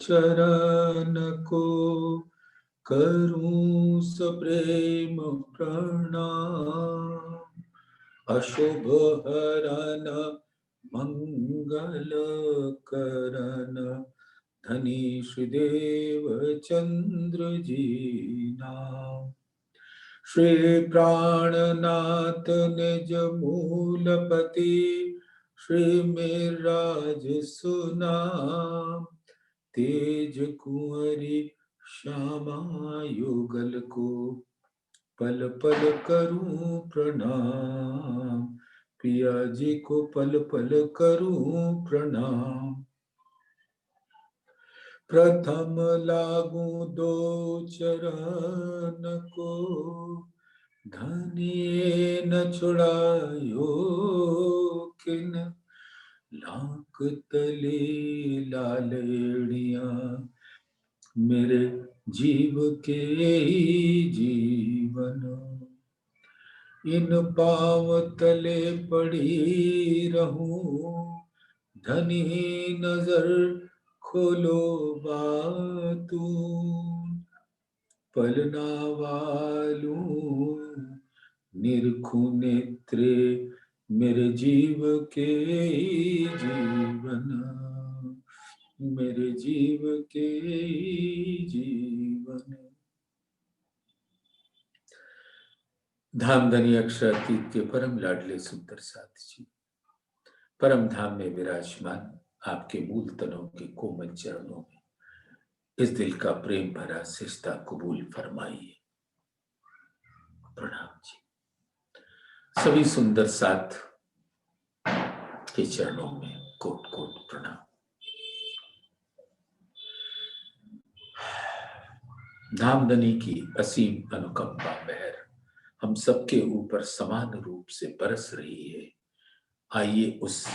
चरण को करूं सप्रेम प्रणाम। अशुभ हरन मंगल करन धनी श्रीदेव चंद्र जी नाम। श्री प्राणनाथ निज मूलपति श्री मेराज सुनाम। तेज कुंवरी श्यामा युगल को पल पल करूं प्रणाम। पिया जी को पल पल करूं प्रणाम। प्रथम लागू दो चरण को धनिये न छुड़ायो किन। लाख तले लालेड़िया मेरे जीव के जीवन। इन पाव तले पड़ी रहूं धनी नजर खोलो बातू। पलना वालू निरखू नेत्रे मेरे जीव के जीवन। मेरे जीव के जीवन। धामधनी अक्षरातीत के परम लाडले सुंदर साथ जी, परम धाम में विराजमान आपके मूल तनों के कोमल चरणों में इस दिल का प्रेम भरा सिजदा कबूल फरमाइए। प्रणाम जी। सभी सुंदर साथ के चरणों में कोट कोट प्रणाम। धामधनी की असीम अनुकंपा बहर हम सबके ऊपर समान रूप से बरस रही है। आइए उस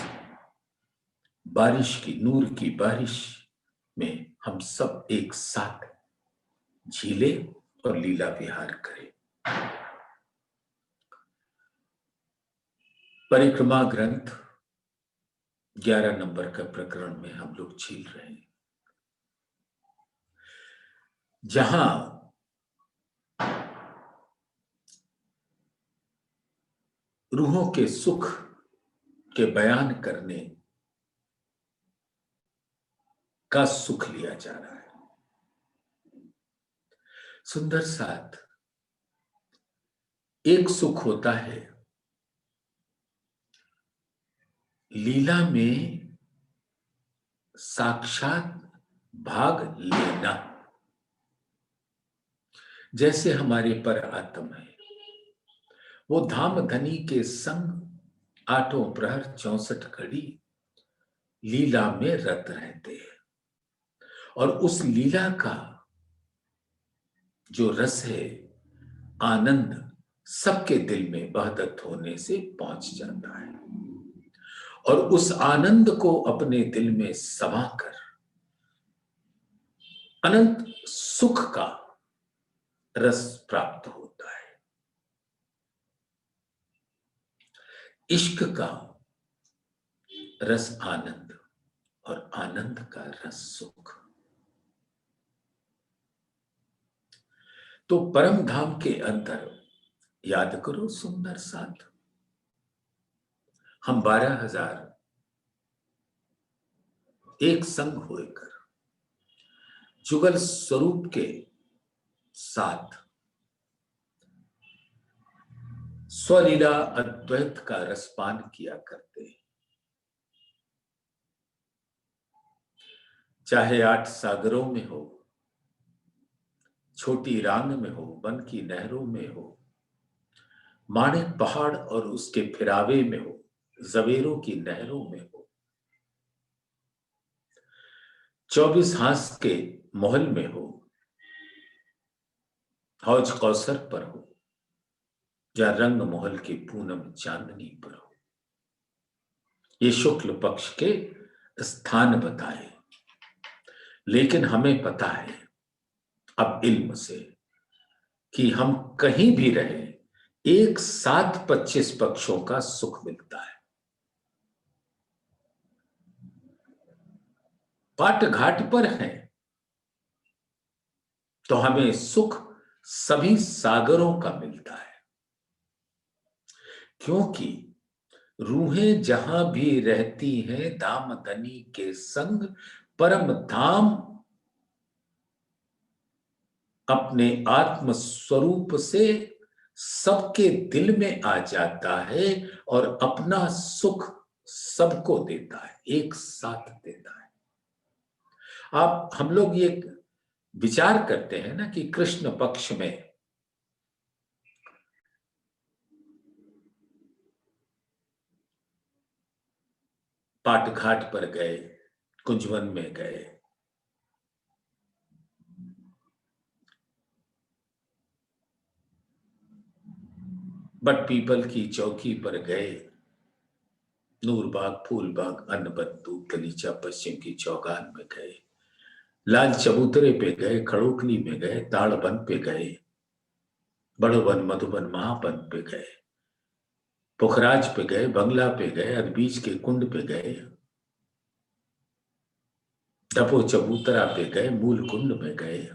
बारिश की, नूर की बारिश में हम सब एक साथ झीले और लीला विहार करें। परिक्रमा ग्रंथ 11 नंबर का प्रकरण में हम लोग झील रहे हैं, जहां रूहों के सुख के बयान करने का सुख लिया जा रहा है। सुंदर साथ, एक सुख होता है लीला में साक्षात भाग लेना, जैसे हमारे पर आत्म है वो धामधनी के संग 8 प्रहर 64 घड़ी लीला में रत रहते हैं। और उस लीला का जो रस है, आनंद सबके दिल में वहदत होने से पहुंच जाता है और उस आनंद को अपने दिल में समाकर अनंत सुख का रस प्राप्त होता है। इश्क का रस आनंद और आनंद का रस सुख। तो परम धाम के अंदर याद करो सुंदर साथ, हम 12,000 एक संग होकर जुगल स्वरूप के साथ स्वलीला अद्वैत का रसपान किया करते हैं। चाहे 8 सागरों में हो, छोटी रांग में हो, वन की नहरों में हो, माणिक पहाड़ और उसके फिरावे में हो, जवेरों की नहरों में हो, 24 हांस के महल में हो, हौज कौसर पर हो, या रंग महल की पूनम चांदनी पर हो। ये शुक्ल पक्ष के स्थान बताए, लेकिन हमें पता है अब इल्म से कि हम कहीं भी रहे एक साथ 25 पक्षों का सुख मिलता है। पाट घाट पर हैं तो हमें सुख सभी सागरों का मिलता है, क्योंकि रूहें जहां भी रहती हैं धाम धनी के संग, परम धाम अपने आत्म स्वरूप से सबके दिल में आ जाता है और अपना सुख सबको देता है, एक साथ देता है। आप हम लोग ये विचार करते हैं ना कि कृष्ण पक्ष में पाट घाट पर गए, कुंजवन में गए, बट पीपल की चौकी पर गए, नूरबाग, फूलबाग, अन्नबत्तू, गलीचा पश्चिम की चौगान में गए, लाल चबूतरे पे गए, खड़ोकली में गए, ताड़बन पे गए, बड़ोबन, मधुबन, महाबन पे गए, पुखराज पे गए, बंगला पे गए, अदबीज के कुंड पे गए, डपो चबूतरा पे गए, मूल कुंड में गए,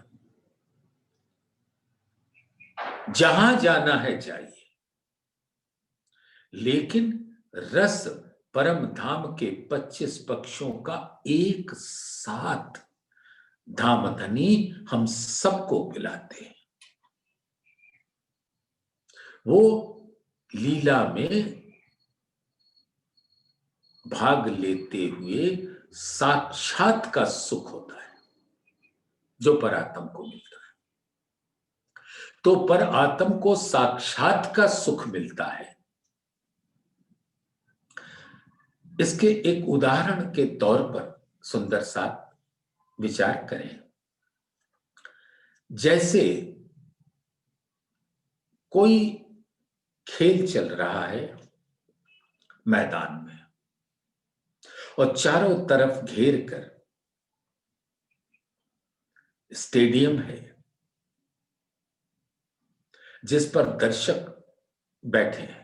जहां जाना है जाइए, लेकिन रस परम धाम के 25 पक्षों का एक साथ धाम धनी हम सबको पिलाते हैं। वो लीला में भाग लेते हुए साक्षात का सुख होता है जो पर आत्म को मिलता है। तो पर आत्म को साक्षात का सुख मिलता है। इसके एक उदाहरण के तौर पर सुंदर सा विचार करें। जैसे कोई खेल चल रहा है मैदान में और चारों तरफ घेर कर स्टेडियम है जिस पर दर्शक बैठे हैं,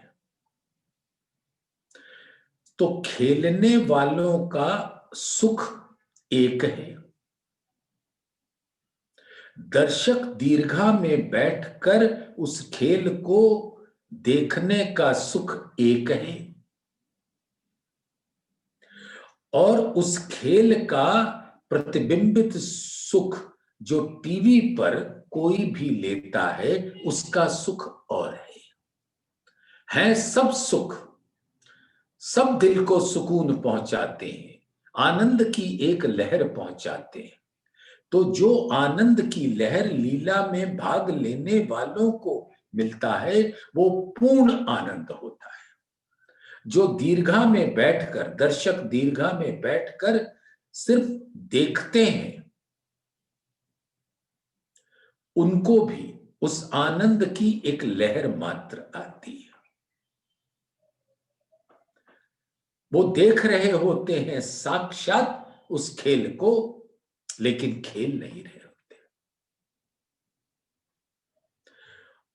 तो खेलने वालों का सुख एक है, दर्शक दीर्घा में बैठकर उस खेल को देखने का सुख एक है, और उस खेल का प्रतिबिंबित सुख जो टीवी पर कोई भी लेता है उसका सुख और है सब सुख, सब दिल को सुकून पहुंचाते हैं, आनंद की एक लहर पहुंचाते हैं। तो जो आनंद की लहर लीला में भाग लेने वालों को मिलता है वो पूर्ण आनंद होता है। जो दीर्घा में बैठकर, दर्शक दीर्घा में बैठकर सिर्फ देखते हैं, उनको भी उस आनंद की एक लहर मात्र आती है। वो देख रहे होते हैं साक्षात उस खेल को, लेकिन खेल नहीं रहे होते।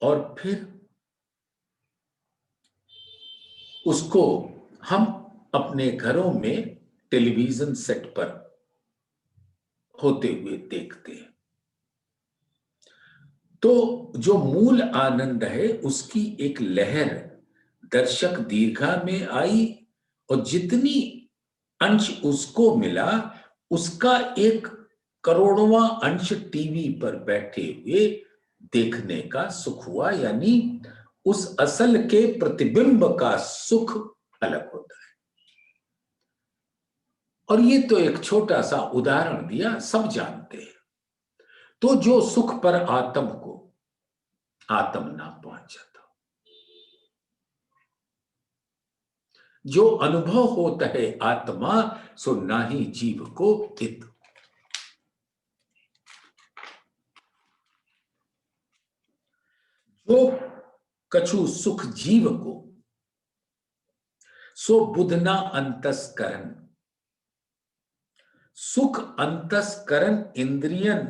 और फिर उसको हम अपने घरों में टेलीविजन सेट पर होते हुए देखते हैं। तो जो मूल आनंद है उसकी एक लहर दर्शक दीर्घा में आई और जितनी अंश उसको मिला उसका एक करोड़वां अंश टीवी पर बैठे हुए देखने का सुख हुआ, यानी उस असल के प्रतिबिंब का सुख अलग होता है। और ये तो एक छोटा सा उदाहरण दिया, सब जानते हैं। तो जो सुख पर आत्म को आत्म ना पहुंच जाता, जो अनुभव होता है आत्मा सो ना ही जीव को हित। जो कछु सुख जीव को सो बुधना अंतस्करण, सुख अंतस्करण इंद्रियन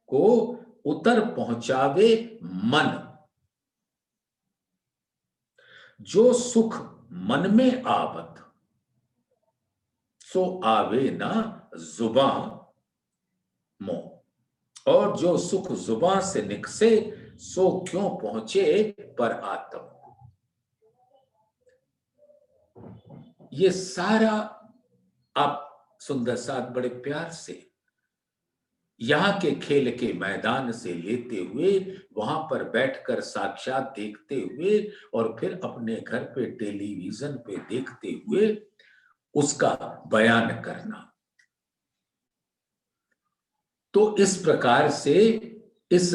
को उतर पहुंचावे मन। जो सुख मन में आवत सो आवे ना जुबां मोह। और जो सुख जुबां से निकसे सो क्यों पहुंचे पर आत्म। ये सारा आप सुंदर साथ बड़े प्यार से यहाँ के खेल के मैदान से लेते हुए वहां पर बैठकर साक्षात देखते हुए और फिर अपने घर पे टेलीविजन पे देखते हुए उसका बयान करना, तो इस प्रकार से इस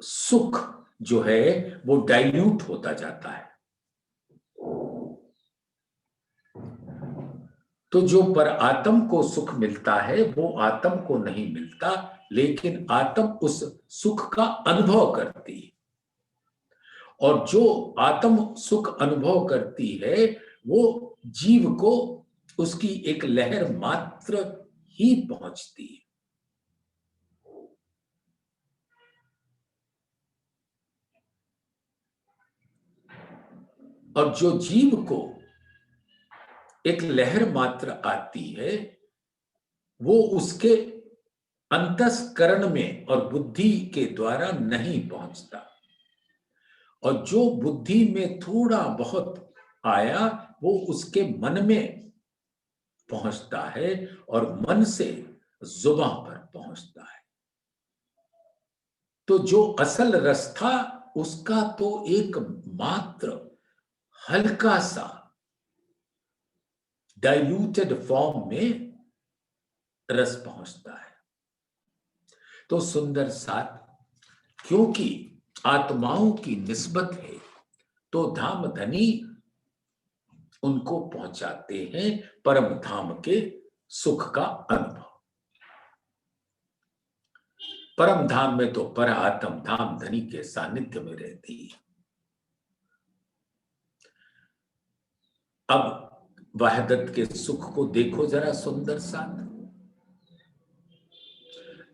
सुख जो है वो डाइल्यूट होता जाता है। तो जो पर आत्म को सुख मिलता है वो आत्म को नहीं मिलता, लेकिन आत्म उस सुख का अनुभव करती है। और जो आत्म सुख अनुभव करती है वो जीव को उसकी एक लहर मात्र ही पहुंचती है। और जो जीव को एक लहर मात्र आती है वो उसके अंतस्करण में और बुद्धि के द्वारा नहीं पहुंचता, और जो बुद्धि में थोड़ा बहुत आया वो उसके मन में पहुंचता है और मन से जुबां पर पहुंचता है। तो जो असल रस था उसका तो एक मात्र हल्का सा डाइल्यूटेड फॉर्म में रस पहुंचता है। तो सुंदर साथ, क्योंकि आत्माओं की निस्बत है तो धाम धनी उनको पहुंचाते हैं परम धाम के सुख का अनुभव। परम धाम में तो पर आत्म धाम धनी के सानिध्य में रहती है। अब वहदत के सुख को देखो जरा सुंदर साथ।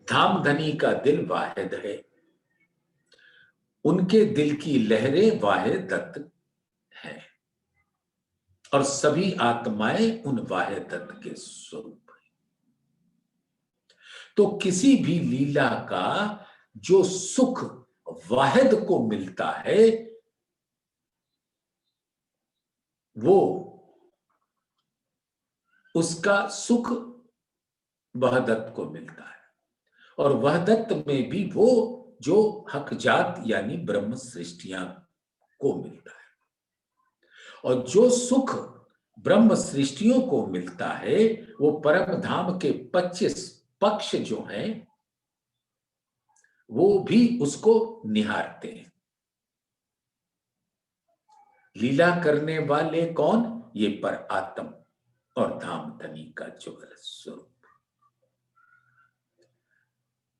धाम धनी का दिल वाहिद है, उनके दिल की लहरें वाहिदत है, और सभी आत्माएं उन वाहिदत के स्वरूप है। तो किसी भी लीला का जो सुख वाहिद को मिलता है वो उसका सुख वहदत को मिलता है, और वहदत में भी वो जो हकजात यानी ब्रह्म सृष्टियां को मिलता है। और जो सुख ब्रह्म सृष्टियों को मिलता है वो परम धाम के 25 पक्ष जो हैं वो भी उसको निहारते हैं। लीला करने वाले कौन? ये पर आत्म और धाम धनी का जो स्वरूप,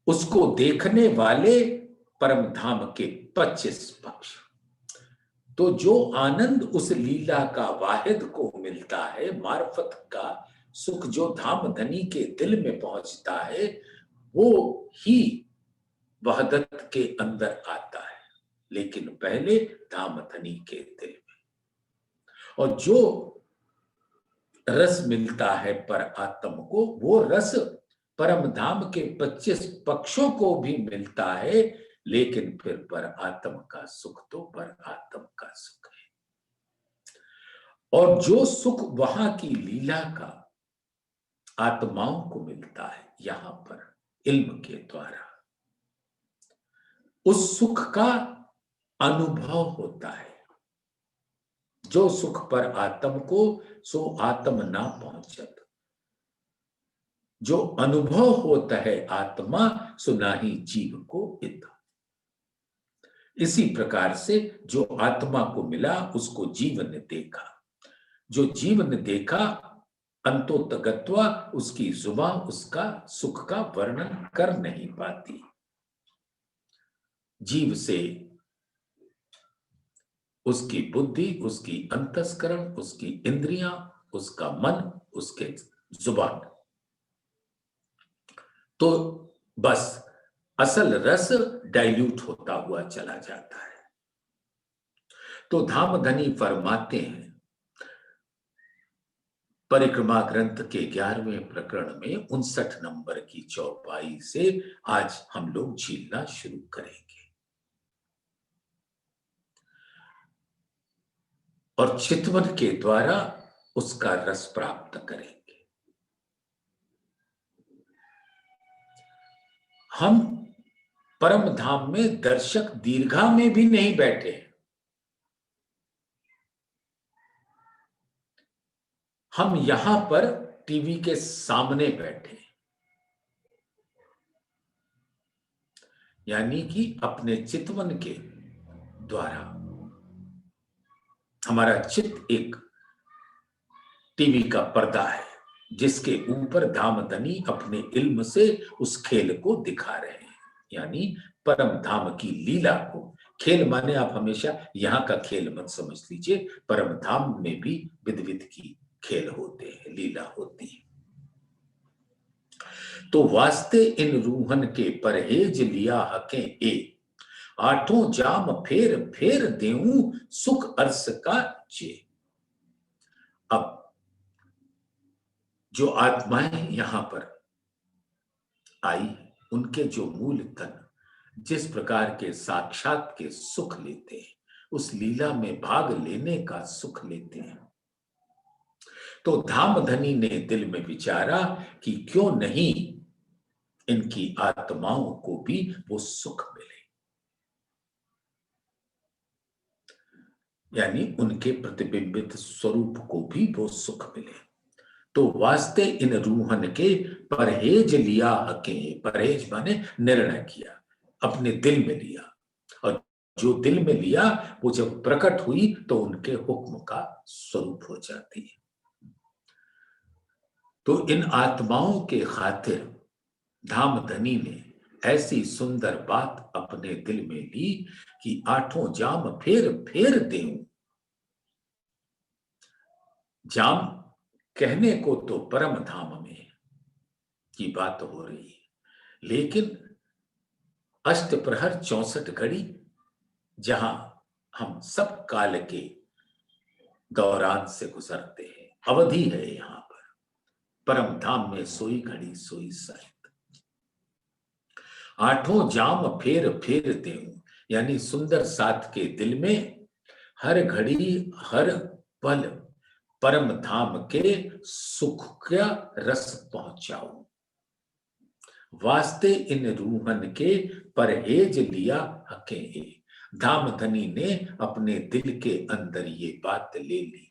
उसको देखने वाले परम धाम के 25 पक्ष। तो जो आनंद उस लीला का वाहिद को मिलता है, मार्फत का सुख जो धाम धनी के दिल में पहुंचता है वो ही वहदत के अंदर आता है, लेकिन पहले धाम धनी के दिल में। और जो रस मिलता है पर आत्म को वो रस परम धाम के 25 पक्षों को भी मिलता है, लेकिन फिर पर आत्म का सुख तो पर आत्म का सुख है। और जो सुख वहां की लीला का आत्माओं को मिलता है यहां पर इल्म के द्वारा, उस सुख का अनुभव होता है। जो सुख पर आत्म को सो आत्म ना पहुंचत, जो अनुभव होता है आत्मा सुना ही जीव को इत। इसी प्रकार से जो आत्मा को मिला उसको जीव ने देखा, जो जीव ने देखा अंतोतगत्वा उसकी जुबान उसका सुख का वर्णन कर नहीं पाती। जीव से उसकी बुद्धि, उसकी अंतस्करण, उसकी इंद्रियां, उसका मन, उसके जुबान, तो बस असल रस डाइल्यूट होता हुआ चला जाता है। तो धाम धनी फरमाते हैं परिक्रमा ग्रंथ के 11वें प्रकरण में 59 नंबर की चौपाई से आज हम लोग झीलना शुरू करेंगे और चितवन के द्वारा उसका रस प्राप्त करेंगे। हम परम धाम में दर्शक दीर्घा में भी नहीं बैठे, हम यहां पर टीवी के सामने बैठे, यानी कि अपने चितवन के द्वारा हमारा चित्त एक टीवी का पर्दा है जिसके ऊपर धामधनी अपने इल्म से उस खेल को दिखा रहे हैं, यानी परम धाम की लीला को। खेल माने आप हमेशा यहां का खेल मत समझ लीजिए, परम धाम में भी विध विध की खेल होते हैं, लीला होती है। तो वास्ते इन रूहन के परहेज लिया हकें ए, आठों जाम फेर फेर देऊं सुख अर्स का जे। अब जो आत्माएं यहां पर आई, उनके जो मूल तन जिस प्रकार के साक्षात के सुख लेते हैं, उस लीला में भाग लेने का सुख लेते हैं, तो धामधनी ने दिल में विचारा कि क्यों नहीं इनकी आत्माओं को भी वो सुख मिले, यानी उनके प्रतिबिंबित स्वरूप को भी वो सुख मिले। तो वास्ते इन रूहन के परहेज लिया हके, परहेज माने निर्णय किया, अपने दिल में लिया, और जो दिल में लिया वो जब प्रकट हुई तो उनके हुक्म का स्वरूप हो जाती है। तो इन आत्माओं के खातिर धामधनी ने ऐसी सुंदर बात अपने दिल में ली कि आठों जाम फेर फेर देऊं। जाम कहने को तो परम धाम में की बात हो रही है, लेकिन अष्ट प्रहर 64 घड़ी जहां हम सब काल के दौरान से गुजरते हैं, अवधि है यहां पर परम धाम में सोई घड़ी सोई साहित। आठों जाम फेर फेर देऊं, यानी सुंदर साथ के दिल में हर घड़ी हर पल परम धाम के सुख का रस पहुंचाऊं। वास्ते इन रूहन के परहेज लिया हके, धामधनी ने अपने दिल के अंदर ये बात ले ली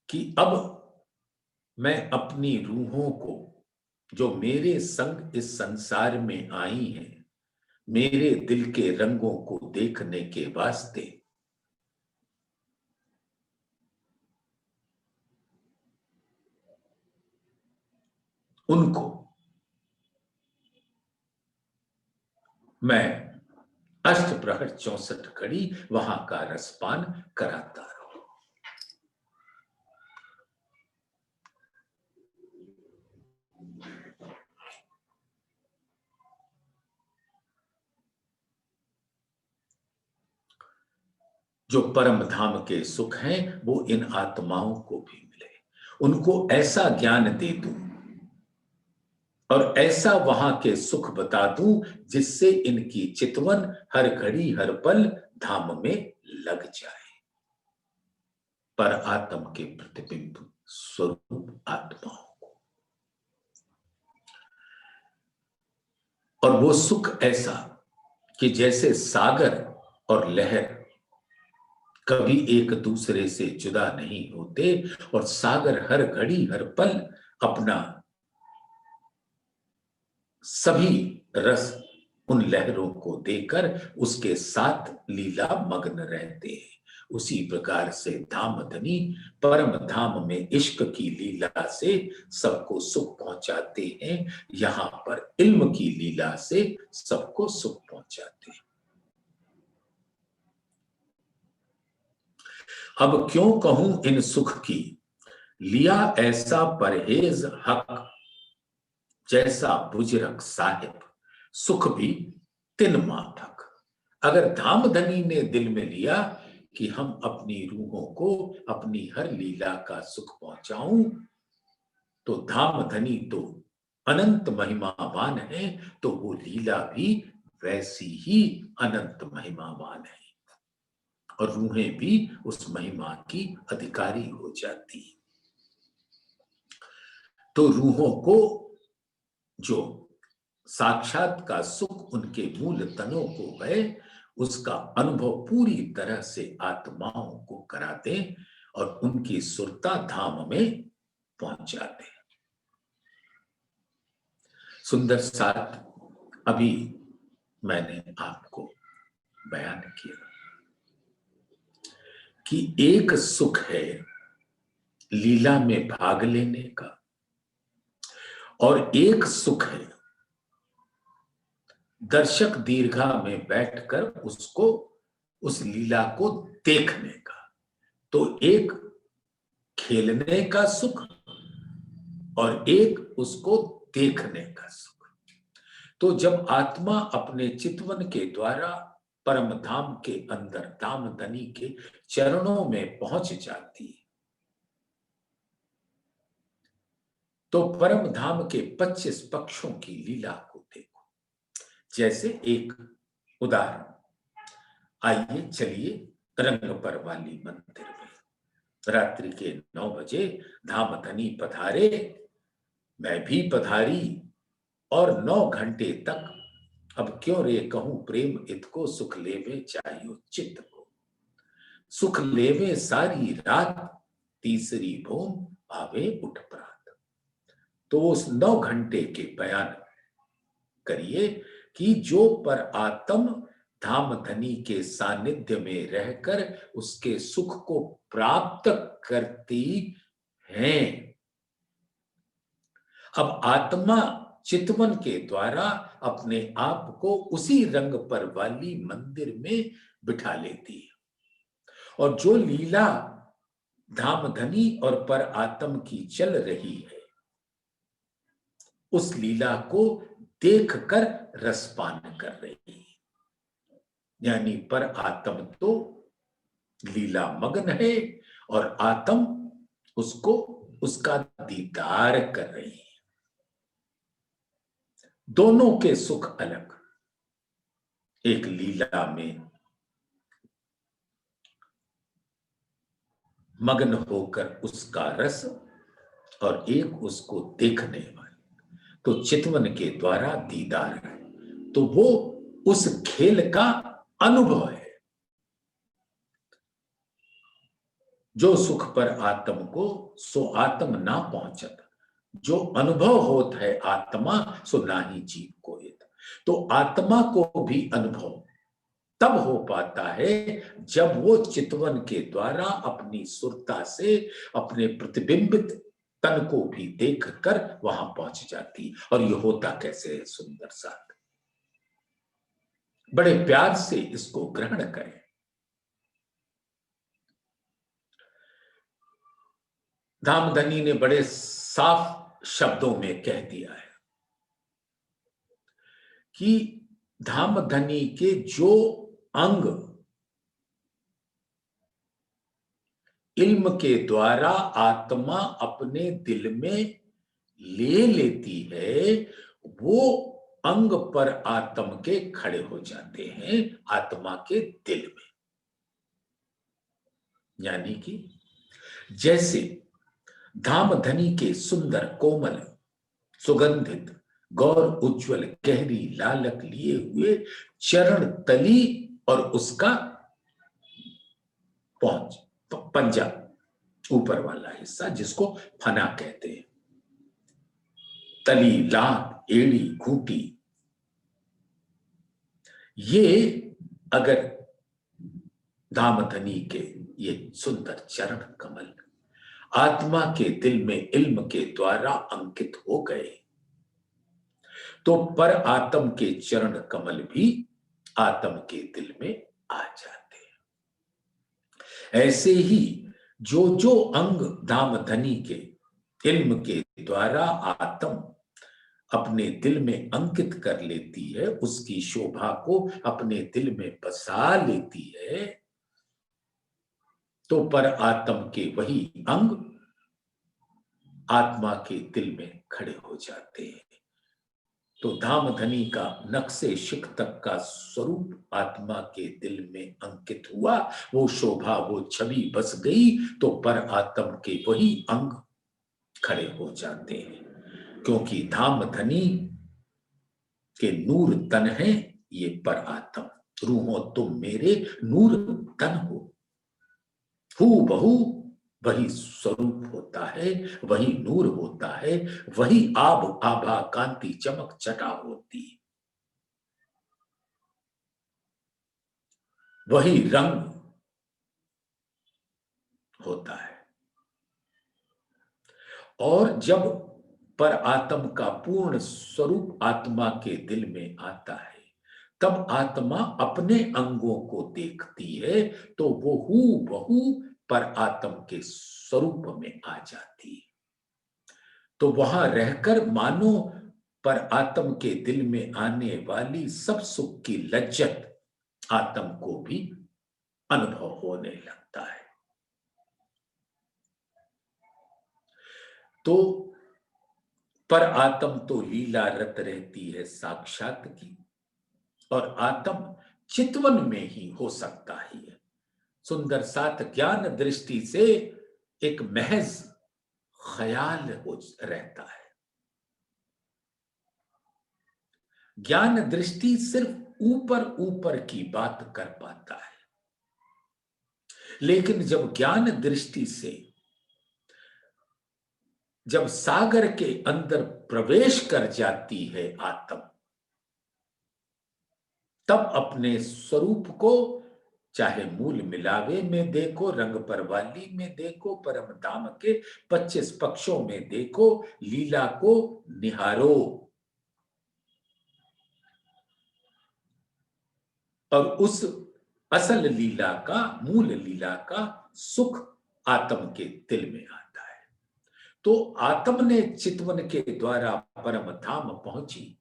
कि अब मैं अपनी रूहों को जो मेरे संग इस संसार में आई हैं, मेरे दिल के रंगों को देखने के वास्ते, उनको मैं अष्ट प्रहर 64 घड़ी वहां का रसपान कराता रहूं। जो परम धाम के सुख हैं वो इन आत्माओं को भी मिले, उनको ऐसा ज्ञान दे दूं और ऐसा वहां के सुख बता दूं जिससे इनकी चितवन हर घड़ी हर पल धाम में लग जाए। पर आत्म के प्रतिबिंब स्वरूप आत्माओं को, और वो सुख ऐसा कि जैसे सागर और लहर कभी एक दूसरे से जुदा नहीं होते, और सागर हर घड़ी हर पल अपना सभी रस उन लहरों को देकर उसके साथ लीला मग्न रहते हैं। उसी प्रकार से धामधनी परम धाम में इश्क की लीला से सबको सुख पहुंचाते हैं, यहां पर इल्म की लीला से सबको सुख पहुंचाते हैं। अब क्यों कहूं इन सुख की, लिया ऐसा परहेज हक, जैसा बुजुर्ग साहिब सुख भी तिन माफक। अगर धामधनी ने दिल में लिया कि हम अपनी रूहों को अपनी हर लीला का सुख पहुंचाऊं, तो धामधनी तो अनंत महिमावान है, तो वो लीला भी वैसी ही अनंत महिमावान है और रूहें भी उस महिमा की अधिकारी हो जाती। तो रूहों को जो साक्षात का सुख उनके मूल तनों को है, उसका अनुभव पूरी तरह से आत्माओं को कराते और उनकी सुरता धाम में पहुंचाते। सुंदर साथ अभी मैंने आपको बयान किया कि एक सुख है लीला में भाग लेने का और एक सुख है दर्शक दीर्घा में बैठकर उसको उस लीला को देखने का। तो एक खेलने का सुख और एक उसको देखने का सुख। तो जब आत्मा अपने चितवन के द्वारा परम धाम के अंदर धामधनी के चरणों में पहुंच जाती है, तो परम धाम के 25 पक्षों की लीला को देखो। जैसे एक उदाहरण, आइए चलिए रंगपर वाली मंदिर में रात्रि के 9 बजे धामधनी पधारे, मैं भी पधारी और 9 घंटे तक अब क्यों रे कहूं प्रेम इतको सुख लेवे चाहियो चित्त को, सुख लेवे सारी रात तीसरी भूम आवे उठ प्रात। तो उस 9 घंटे के बयान करिए कि जो पर आत्म धामधनी के सानिध्य में रहकर उसके सुख को प्राप्त करती हैं। अब आत्मा चितवन के द्वारा अपने आप को उसी रंग पर वाली मंदिर में बिठा लेती है और जो लीला धामधनी और पर आत्म की चल रही है, उस लीला को देखकर रसपान कर रही है। यानी पर आत्म तो लीला मग्न है और आत्म उसको उसका दीदार कर रही है। दोनों के सुख अलग, एक लीला में मग्न होकर उसका रस और एक उसको देखने वाली। तो चितवन के द्वारा दीदार है, तो वो उस खेल का अनुभव है। जो सुख पर आत्म को सो आत्म ना पहुंचत, जो अनुभव होत है आत्मा सो ना ही जीव को हित। तो आत्मा को भी अनुभव तब हो पाता है जब वो चितवन के द्वारा अपनी सुरता से अपने प्रतिबिंबित तन को भी देखकर वहां पहुंच जाती। और ये होता कैसे है? सुंदर साथ बड़े प्यार से इसको ग्रहण करें। धामधनी ने बड़े साफ शब्दों में कह दिया है कि धामधनी के जो अंग इल्म के द्वारा आत्मा अपने दिल में ले लेती है, वो अंग पर आत्म के खड़े हो जाते हैं आत्मा के दिल में। यानी कि जैसे धामधनी के सुंदर कोमल सुगंधित गौर उज्जवल गहरी लालक लिए हुए चरण तली और उसका पहुंच पंजा ऊपर वाला हिस्सा जिसको फना कहते हैं, तली लाट एड़ी घूटी, ये अगर धामधनी के ये सुंदर चरण कमल आत्मा के दिल में इल्म के द्वारा अंकित हो गए, तो पर आत्म के चरण कमल भी आत्म के दिल में आ जाते हैं। ऐसे ही जो जो अंग धामधनी के इल्म के द्वारा आत्म अपने दिल में अंकित कर लेती है, उसकी शोभा को अपने दिल में बसा लेती है, तो पर आत्म के वही अंग आत्मा के दिल में खड़े हो जाते हैं। तो धामधनी का नक्शे शिख तक का स्वरूप आत्मा के दिल में अंकित हुआ, वो शोभा, वो छवि बस गई, तो पर आत्म के वही अंग खड़े हो जाते हैं। क्योंकि धामधनी के नूर तन है ये पर आत्म, रूहो तुम मेरे नूर तन हो। हू बहु वही स्वरूप होता है, वही नूर होता है, वही आब आभा कांति चमक चटा होती है, वही रंग होता है। और जब पर आत्म का पूर्ण स्वरूप आत्मा के दिल में आता है, तब आत्मा अपने अंगों को देखती है, तो वो हू बहू पर आत्म के स्वरूप में आ जाती है। तो वहां रहकर मानो पर आत्म के दिल में आने वाली सब सुख की लज्जत आत्म को भी अनुभव होने लगता है। तो पर आत्म तो लीला रत रहती है साक्षात की, और आत्म चितवन में ही हो सकता ही है। सुंदर साथ ज्ञान दृष्टि से एक महज ख्याल हो रहता है। ज्ञान दृष्टि सिर्फ ऊपर ऊपर की बात कर पाता है, लेकिन जब ज्ञान दृष्टि से जब सागर के अंदर प्रवेश कर जाती है आत्म, तब अपने स्वरूप को चाहे मूल मिलावे में देखो, रंग परवाली में देखो, परम धाम के 25 पक्षों में देखो, लीला को निहारो, और उस असल लीला का, मूल लीला का सुख आत्म के दिल में आता है। तो आत्म ने चितवन के द्वारा परम धाम पहुंची,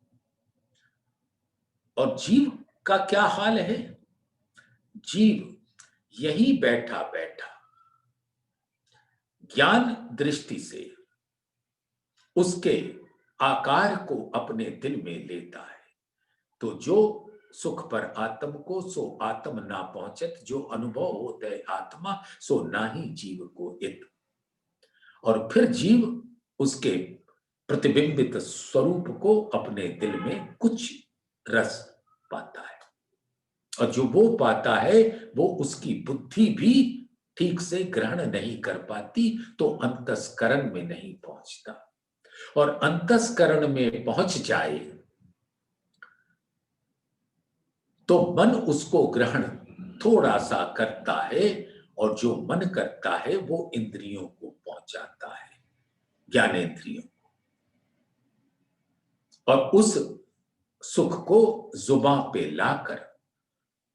और जीव का क्या हाल है? जीव यही बैठा बैठा ज्ञान दृष्टि से उसके आकार को अपने दिल में लेता है। तो जो सुख पर आत्म को सो आत्म ना पहुंचत, जो अनुभव होता है आत्मा सो ना ही जीव को इत। और फिर जीव उसके प्रतिबिंबित स्वरूप को अपने दिल में कुछ रस पाता है, और जो वो पाता है वो उसकी बुद्धि भी ठीक से ग्रहण नहीं कर पाती, तो अंतस्करण में नहीं पहुंचता। और अंतस्करण में पहुंच जाए तो मन उसको ग्रहण थोड़ा सा करता है, और जो मन करता है वो इंद्रियों को पहुंचाता है, ज्ञानेंद्रियों को। और उस सुख को जुबान पे लाकर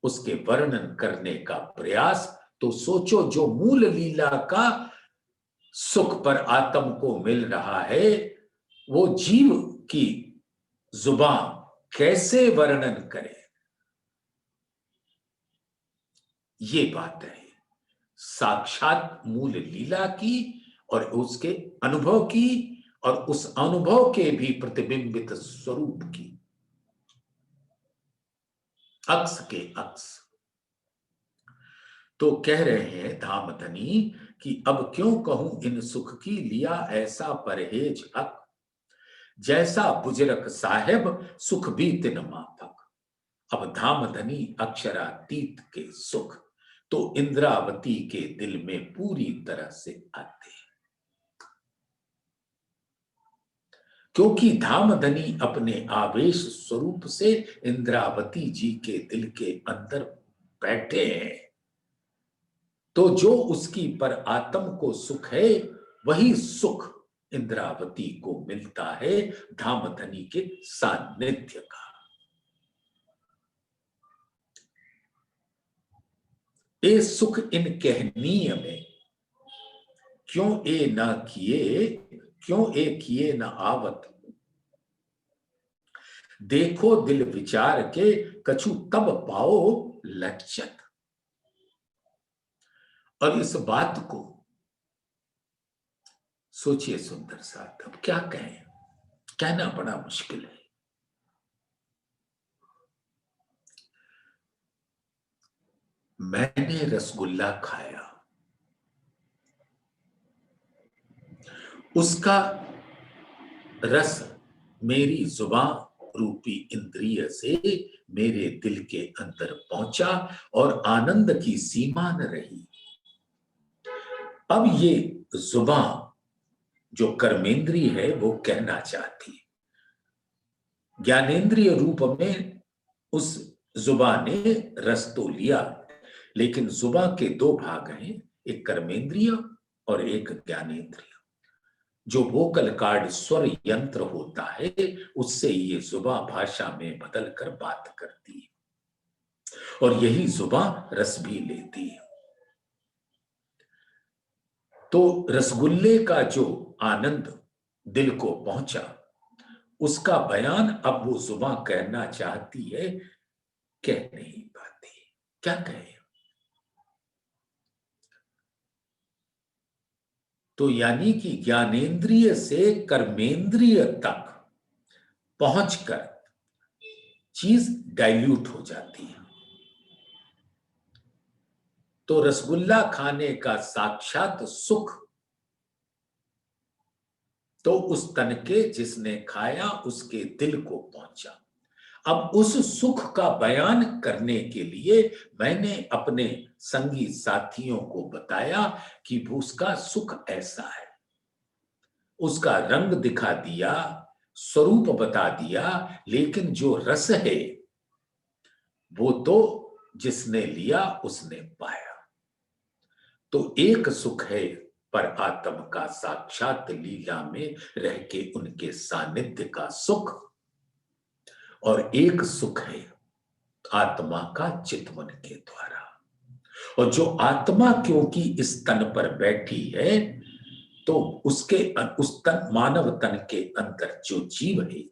उसके वर्णन करने का प्रयास, तो सोचो जो मूल लीला का सुख पर आत्म को मिल रहा है, वो जीव की जुबान कैसे वर्णन करे। ये बात है साक्षात मूल लीला की, और उसके अनुभव की, और उस अनुभव के भी प्रतिबिंबित स्वरूप की, अक्स के अक्स। तो कह रहे हैं धामधनी कि अब क्यों कहूं इन सुख की, लिया ऐसा परहेज हक, जैसा बुजरक साहेब सुख भी तिन माफक। अब धामधनी अक्षरातीत के सुख तो इंद्रावती के दिल में पूरी तरह से आते हैं, क्योंकि धामधनी अपने आवेश स्वरूप से इंद्रावती जी के दिल के अंदर बैठे हैं। तो जो उसकी पर आत्म को सुख है, वही सुख इंद्रावती को मिलता है धामधनी के सानिध्य का। ए सुख इन कहनीय में, क्यों ए ना किए, क्यों ए किए न आवत, देखो दिल विचार के, कछु तब पाओ लज्जत। और इस बात को सोचिए सुंदर साथ, अब क्या कहें, कहना बड़ा मुश्किल है। मैंने रसगुल्ला खाया, उसका रस मेरी जुबान रूपी इंद्रिय से मेरे दिल के अंदर पहुंचा और आनंद की सीमा न रही। अब ये जुबान जो कर्मेंद्रिय है वो कहना चाहती है। ज्ञानेंद्रिय रूप में उस जुबान ने रस तो लिया, लेकिन जुबान के दो भाग हैं, एक कर्मेंद्रिय और एक ज्ञानेंद्रिय। जो वोकल कार्ड स्वर यंत्र होता है, उससे ये जुबान भाषा में बदल कर बात करती है और यही जुबान रस भी लेती है। तो रसगुल्ले का जो आनंद दिल को पहुंचा, उसका बयान अब वो जुबान कहना चाहती है, कह नहीं पाती। क्या कहे? तो यानी कि ज्ञानेंद्रिय से कर्मेंद्रिय तक पहुंचकर चीज डाइल्यूट हो जाती है। तो रसगुल्ला खाने का साक्षात सुख तो उस तन के जिसने खाया उसके दिल को पहुंचा। अब उस सुख का बयान करने के लिए मैंने अपने संगी साथियों को बताया कि उसका सुख ऐसा है, उसका रंग दिखा दिया, स्वरूप बता दिया, लेकिन जो रस है वो तो जिसने लिया उसने पाया। तो एक सुख है पर आत्म का साक्षात लीला में रह के उनके सानिध्य का सुख, और एक सुख है आत्मा का चितवन के द्वारा। और जो आत्मा क्योंकि इस तन पर बैठी है, तो उसके उस तन मानव तन के अंदर जो जीव है,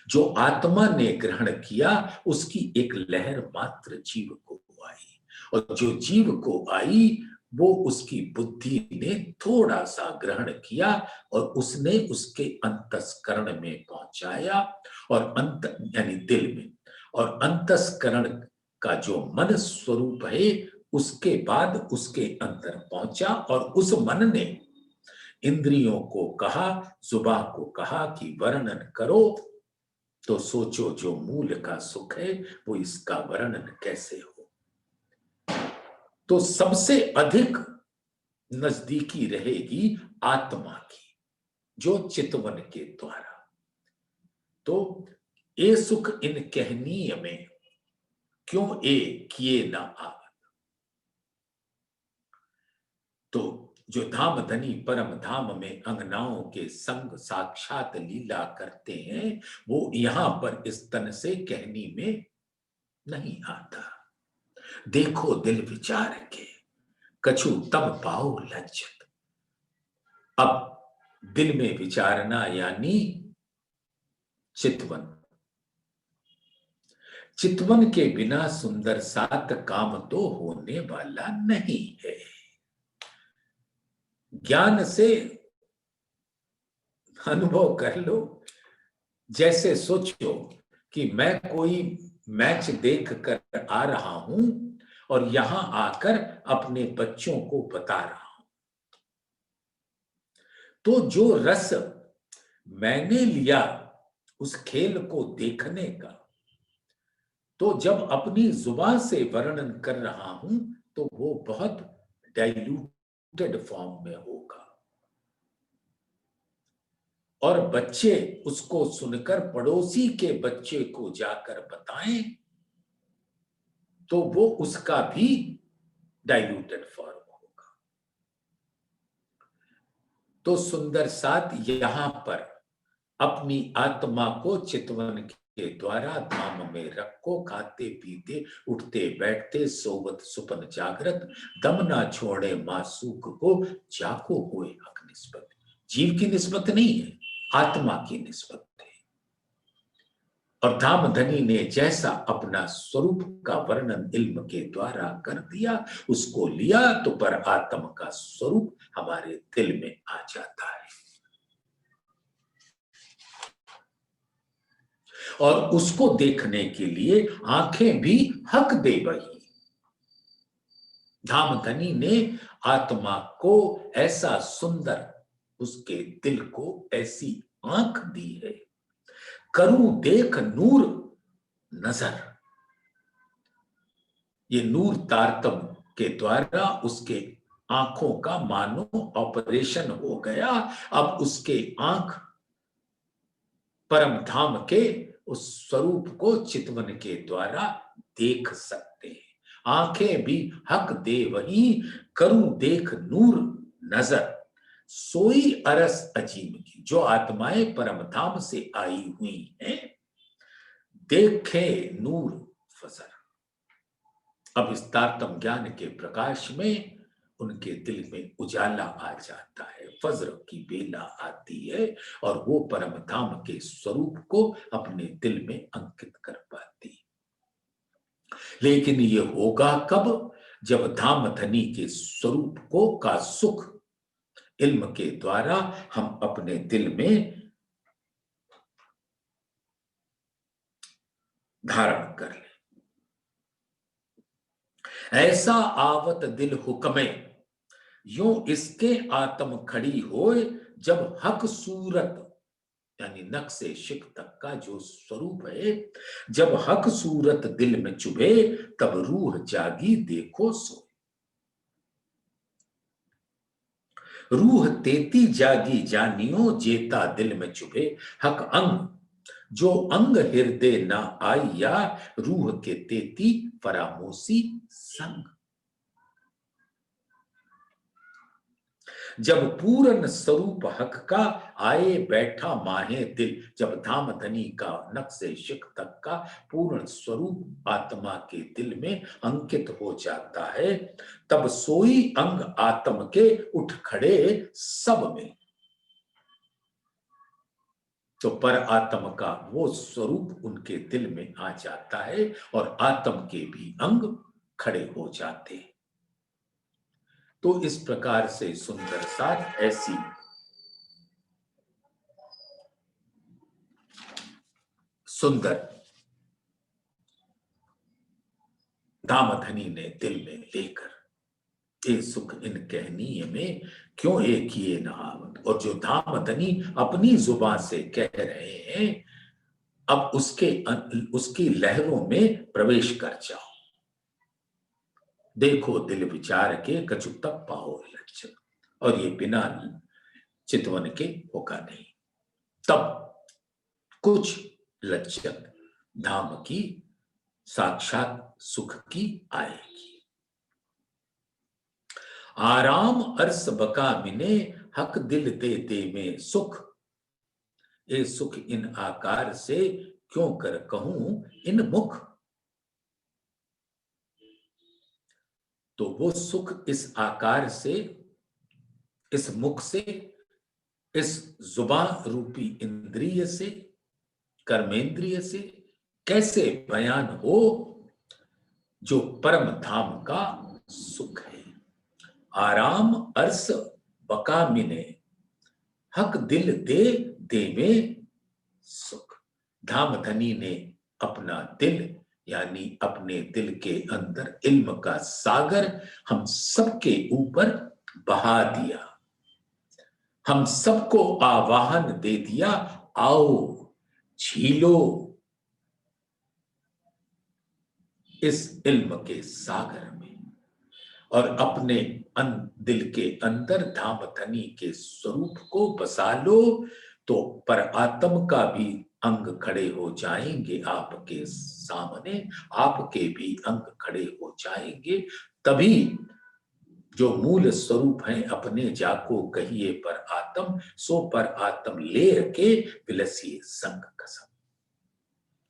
जो आत्मा ने ग्रहण किया, उसकी एक लहर मात्र जीव को आई, और जो जीव को आई वो उसकी बुद्धि ने थोड़ा सा ग्रहण किया और उसने उसके अंतस्करण में पहुंचाया, और अंत यानी दिल में, और अंतस्करण का जो मन स्वरूप है उसके बाद उसके अंदर पहुंचा, और उस मन ने इंद्रियों को कहा, जुबान को कहा कि वर्णन करो। तो सोचो जो मूल का सुख है वो इसका वर्णन कैसे हो। तो सबसे अधिक नजदीकी रहेगी आत्मा की, जो चितवन के द्वारा। तो ए सुख इन कहनीय में क्यों ए किए ना आवत। तो जो धाम धनी परम धाम में अंगनाओं के संग साक्षात लीला करते हैं, वो यहां पर इस तन से कहनी में नहीं आता। देखो दिल विचार के, कछु तब पाओ लज्जत। अब दिल में विचारना यानी चितवन। चितवन के बिना सुंदर सात काम तो होने वाला नहीं है। ज्ञान से अनुभव कर लो। जैसे सोचो कि मैं कोई मैच देख कर आ रहा हूं और यहां आकर अपने बच्चों को बता रहा हूं, तो जो रस मैंने लिया उस खेल को देखने का, तो जब अपनी जुबान से वर्णन कर रहा हूं तो वो बहुत डाइल्यूटेड फॉर्म में होगा, और बच्चे उसको सुनकर पड़ोसी के बच्चे को जाकर बताएं तो वो उसका भी डाइल्यूटेड फॉर्म होगा। तो सुंदर साथ यहां पर अपनी आत्मा को चितवन के द्वारा धाम में रखो, खाते पीते उठते बैठते सोवत सुपन जागृत, दम ना छोड़े मासूक को, जाको होए हक निस्बत। जीव की निस्बत नहीं है, आत्मा की निस्बत है। और धामधनी ने जैसा अपना स्वरूप का वर्णन इल्म के द्वारा कर दिया, उसको लिया तो पर आत्म का स्वरूप हमारे दिल में आ जाता है और उसको देखने के लिए आंखें भी हक दे वही। धामधनी ने आत्मा को ऐसा सुंदर, उसके दिल को ऐसी आंख दी है, करूं देख नूर नजर। ये नूर तारतम के द्वारा उसके आंखों का मानो ऑपरेशन हो गया। अब उसके आंख परम धाम के उस स्वरूप को चितवन के द्वारा देख सकते हैं। आंखें भी हक दे वही, करूं देख नूर नजर। सोई अरस अजीम की, जो आत्माएं परम धाम से आई हुई हैं, देखे नूर फजर। अब इस तारतम ज्ञान के प्रकाश में उनके दिल में उजाला आ जाता है, फज्र की बेला आती है और वो परम धाम के स्वरूप को अपने दिल में अंकित कर पाती। लेकिन ये होगा कब? जब धामधनी के स्वरूप को का सुख इल्म के द्वारा हम अपने दिल में धारण कर ले। ऐसा आवत दिल हुक्मे, यूं इसके आत्म खड़ी होए, जब हक सूरत यानी नक से शिक तक का जो स्वरूप है, जब हक सूरत दिल में चुभे, तब रूह जागी देखो सो। रूह तेती जागी जानियो, जेता दिल में चुभे हक अंग। जो अंग हृदय ना आया, रूह के तेती फरामोशी संग। जब पूर्ण स्वरूप हक का आए बैठा माहे दिल, जब धामधनी का नक से शिख तक का पूर्ण स्वरूप आत्मा के दिल में अंकित हो जाता है, तब सोई अंग आत्म के उठ खड़े सब में। तो पर आत्म का वो स्वरूप उनके दिल में आ जाता है और आत्म के भी अंग खड़े हो जाते हैं। तो इस प्रकार से सुंदर साथ ऐसी सुंदर धामधनी ने दिल में लेकर, ये सुख इन कहनीय में क्यों एक ये नहावत। और जो धामधनी अपनी जुबान से कह रहे हैं, अब उसकी लहरों में प्रवेश कर जाओ। देखो दिल विचार के कछु तक पाओ लक्षण, और ये बिना चितवन के होगा नहीं। तब कुछ लक्षण धाम की साक्षात सुख की आएगी। आराम अर्स बका मिने, हक दिल दे दे में सुख। ये सुख इन आकार से क्यों कर कहूं इन मुख। तो वो सुख इस आकार से, इस मुख से, इस जुबान रूपी इंद्रिय से, कर्मेंद्रिय से कैसे बयान हो, जो परम धाम का सुख है। आराम अर्स बका मिने, हक दिल दे देवे सुख। धामधनी ने अपना दिल यानी अपने दिल के अंदर इल्म का सागर हम सबके ऊपर बहा दिया, हम सबको आवाहन दे दिया, आओ झीलो इस इल्म के सागर में। और अपने दिल के अंदर धामधनी के स्वरूप को बसा लो, तो पर आत्म का भी अंग खड़े हो जाएंगे आपके सामने, आपके भी अंग खड़े हो जाएंगे। तभी जो मूल स्वरूप है अपने जाको कहिए पर आत्म, सो पर आत्म ले के विलसिए संग कसम।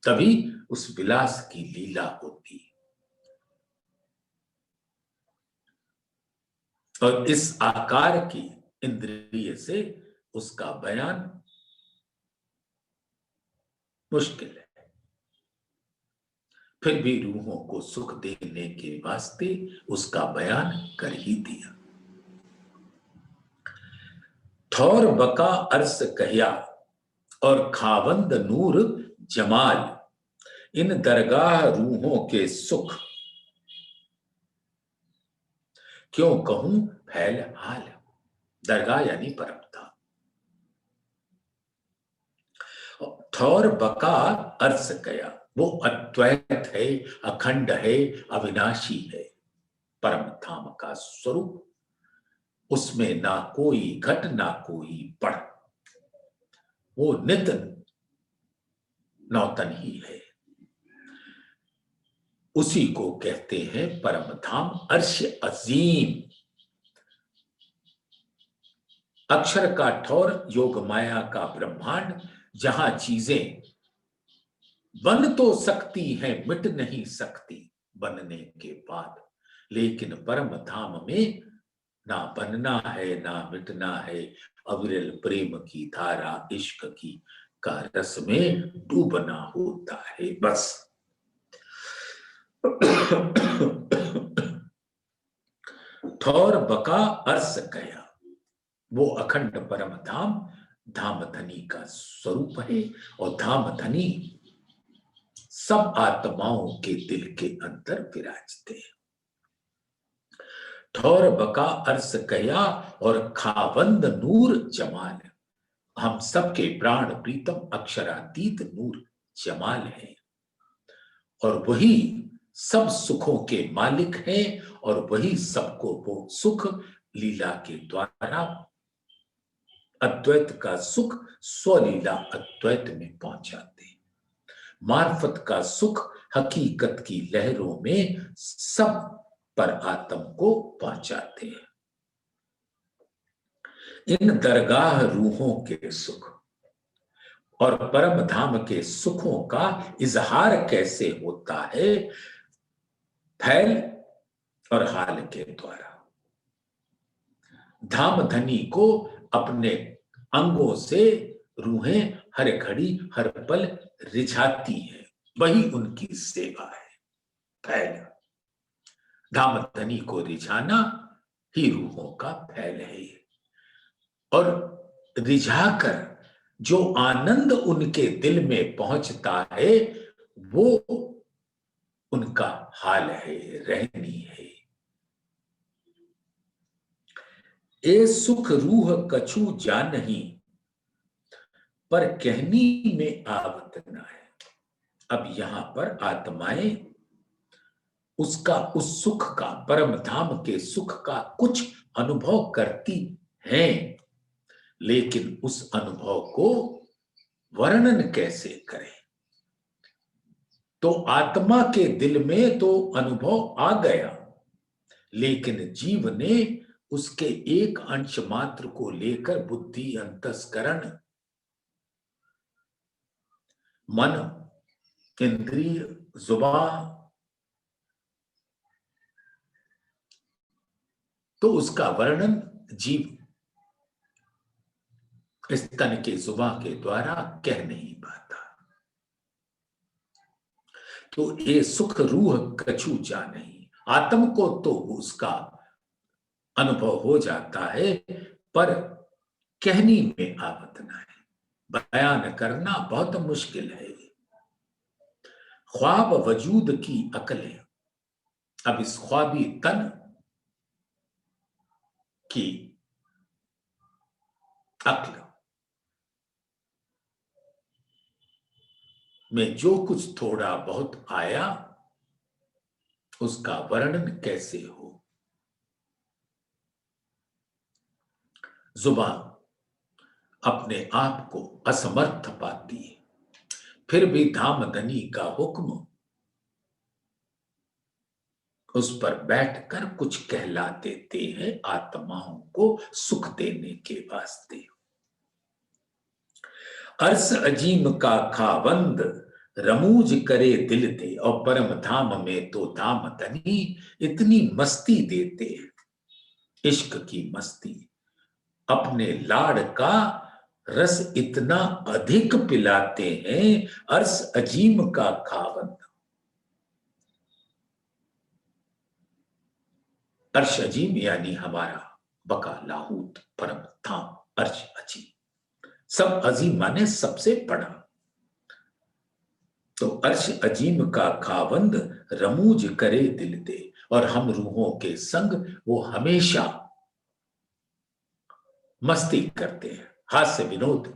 तभी उस विलास की लीला होती है। और इस आकार की इंद्रिय से उसका बयान मुश्किल है। फिर भी रूहों को सुख देने के वास्ते उसका बयान कर ही दिया। ठौर बका अर्स कहया और खावंद नूर जमाल, इन दरगाह रूहों के सुख क्यों कहूं फैल हाल। दरगाह यानी परम धाम। ठौर बका अर्स कया, वो अद्वैत है, अखंड है, अविनाशी है, परम धाम का स्वरूप। उसमें ना कोई घट ना कोई बढ़, वो नित नौतन ही है। उसी को कहते हैं परम धाम, अर्श अजीम। अक्षर का ठौर योग माया का ब्रह्मांड, जहां चीजें बन तो सकती हैं, मिट नहीं सकती बनने के बाद, लेकिन परम धाम में ना बनना है ना मिटना है। अविरल प्रेम की धारा इश्क की का रस में डूबना होता है बस। ठौर बका अर्स कया, वो अखंड परम धाम धाम धनी का स्वरूप है। और धाम धनी सब आत्माओं के दिल के अंदर विराजते हैं। ठौर बका अर्स कया और खावंद नूर जमाल, हम सबके प्राण प्रीतम अक्षरातीत नूर जमाल है। और वही सब सुखों के मालिक हैं, और वही सबको वो सुख लीला के द्वारा अद्वैत का सुख स्वलीला अद्वैत में पहुंचाते हैं। मार्फत का सुख हकीकत की लहरों में सब पर आत्म को पहुंचाते हैं। इन दरगाह रूहों के सुख और परम धाम के सुखों का इजहार कैसे होता है? फैल और हाल के द्वारा। धाम धनी को अपने अंगों से रूहें हर घड़ी हर पल रिझाती है, वही उनकी सेवा है। फैल, धाम धनी को रिझाना ही रूहों का फैल है। और रिझाकर जो आनंद उनके दिल में पहुंचता है, वो उनका हाल है, रहनी है। ए सुख रूह कछु जानही, पर कहनी में आवत न है। अब यहां पर आत्माएं उसका, उस सुख का, परम धाम के सुख का कुछ अनुभव करती हैं, लेकिन उस अनुभव को वर्णन कैसे करें? तो आत्मा के दिल में तो अनुभव आ गया, लेकिन जीव ने उसके एक अंश मात्र को लेकर बुद्धि, अंतस्करण, मन, इंद्रिय, जुबान, तो उसका वर्णन जीव इस तन के जुबान के द्वारा कह नहीं पाता। तो ये सुख रूह कछु जाने, आत्म को तो उसका अनुभव हो जाता है, पर कहनी में आवत न है, बयान करना बहुत मुश्किल है। ख्वाब वजूद की अकलें, अब इस ख्वाबी तन की अक्ल में जो कुछ थोड़ा बहुत आया, उसका वर्णन कैसे हो? जुबान अपने आप को असमर्थ पाती है, फिर भी धामधनी का हुक्म उस पर बैठकर कुछ कहला देते हैं, आत्माओं को सुख देने के वास्ते। अर्स अजीम का खावंद रमूज करे दिल दे, और परम धाम में तो धाम धनी इतनी मस्ती देते हैं, इश्क की मस्ती, अपने लाड़ का रस इतना अधिक पिलाते हैं। अर्स अजीम का खावंद, अर्श अजीम यानी हमारा बका लाहूत परम धाम अर्श अजीम। सब अजीम माने सबसे बड़ा। तो अर्श अजीम का खावंद रमूज करे दिल दे, और हम रूहों के संग वो हमेशा मस्ती करते हैं, हास्य विनोद।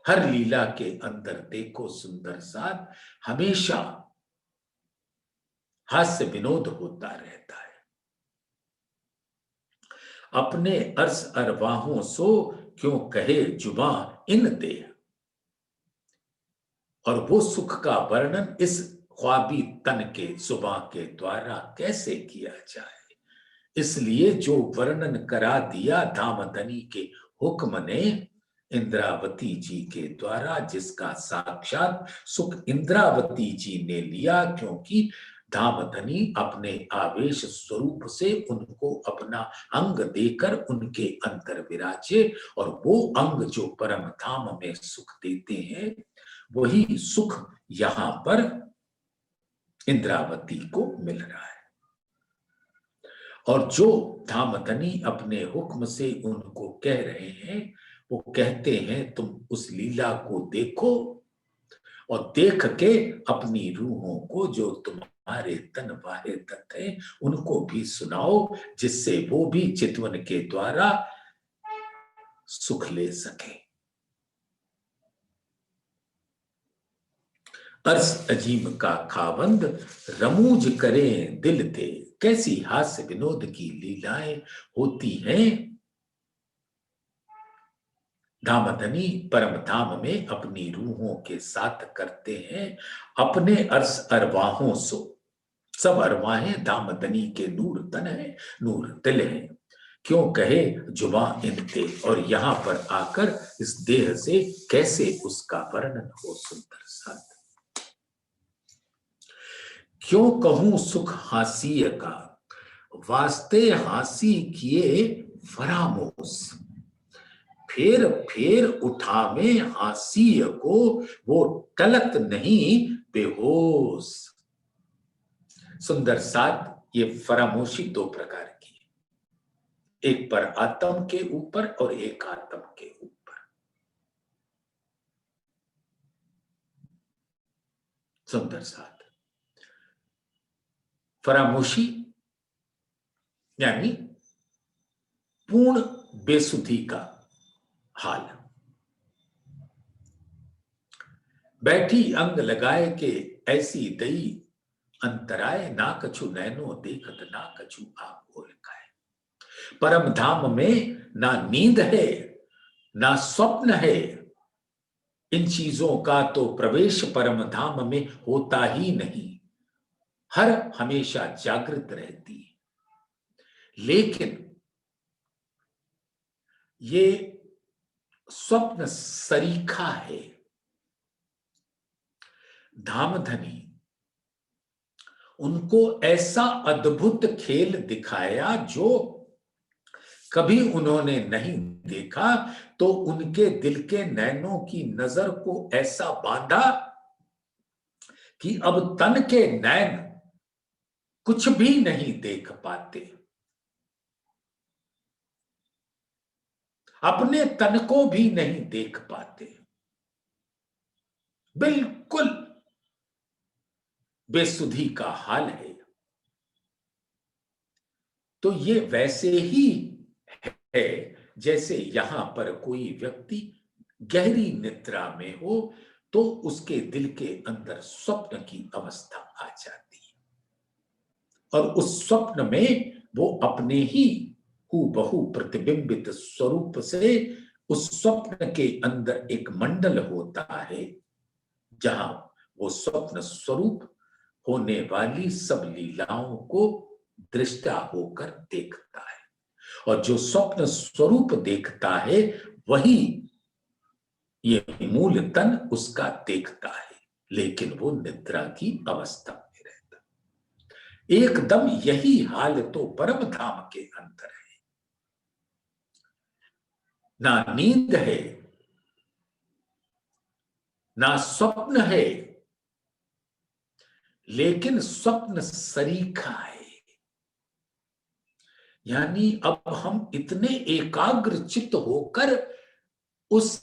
हर लीला के अंदर देखो सुंदर साथ, हमेशा हास्य विनोद होता रहता है। अपने अर्श अरवाहों सो क्यों कहे जुबां इन दे, और वो सुख का वर्णन इस ख्वाबी तन के जुबां के द्वारा कैसे किया जाए। इसलिए जो वर्णन करा दिया धामधनी के हुक्म ने इंद्रावती जी के द्वारा, जिसका साक्षात सुख इंद्रावती जी ने लिया, क्योंकि धामधनी अपने आवेश स्वरूप से उनको अपना अंग देकर उनके अंतर विराजे, और वो अंग जो परम धाम में सुख देते हैं, वही सुख यहां पर इंद्रावती को मिल रहा है। और जो धामधनी अपने हुक्म से उनको कह रहे हैं, वो कहते हैं तुम उस लीला को देखो, और देख के अपनी रूहों को, जो तुम्हारे तन वाहे तत्व हैं, उनको भी सुनाओ, जिससे वो भी चितवन के द्वारा सुख ले सके। अर्श अजीम का खावंद रमूज करें दिल दे, कैसी हास्य विनोद की लीलाएं होती हैं। धामधनी परम धाम में अपनी रूहों के साथ करते हैं अपने अर्श अरवाहों सो। सब अरवाहें धामधनी के नूर तन है, नूर दिल है, क्यों कहे जुबां इनते, और यहां पर आकर इस देह से कैसे उसका वर्णन हो सुंदर साथ। क्यों कहूं सुख हासिय का, वास्ते हासी किए फरामोश, फेर फेर उठावे हासिय को, वो टलत नहीं बेहोश। सुंदर साथ ये फरामोशी दो प्रकार की है, एक पर आत्म के ऊपर और एक आत्म के ऊपर। सुंदर साथ फरामोशी यानी पूर्ण बेसुधी का हाल। बैठी अंग लगाए के ऐसी दई अंतराय, ना कछु नैनो देखत ना कछु आप ओर खाए। परम धाम में ना नींद है ना स्वप्न है, इन चीजों का तो प्रवेश परम धाम में होता ही नहीं। हर हमेशा जागृत रहती है, लेकिन ये स्वप्न सरीखा है। धामधनी उनको ऐसा अद्भुत खेल दिखाया जो कभी उन्होंने नहीं देखा, तो उनके दिल के नैनों की नजर को ऐसा बांधा कि अब तन के नैन कुछ भी नहीं देख पाते, अपने तन को भी नहीं देख पाते, बिल्कुल बेसुधी का हाल है। तो ये वैसे ही है जैसे यहां पर कोई व्यक्ति गहरी निद्रा में हो, तो उसके दिल के अंदर स्वप्न की अवस्था आ जाती है, और उस स्वप्न में वो अपने ही हूबहू प्रतिबिंबित स्वरूप से, उस स्वप्न के अंदर एक मंडल होता है, जहां वो स्वप्न स्वरूप होने वाली सब लीलाओं को दृष्टा होकर देखता है, और जो स्वप्न स्वरूप देखता है वही ये मूल तन उसका देखता है, लेकिन वो निद्रा की अवस्था में रहता। एकदम यही हाल तो परम धाम के अंदर है। ना नींद है ना स्वप्न है, लेकिन स्वप्न सरीखा है। यानी अब हम इतने एकाग्र चित्त होकर उस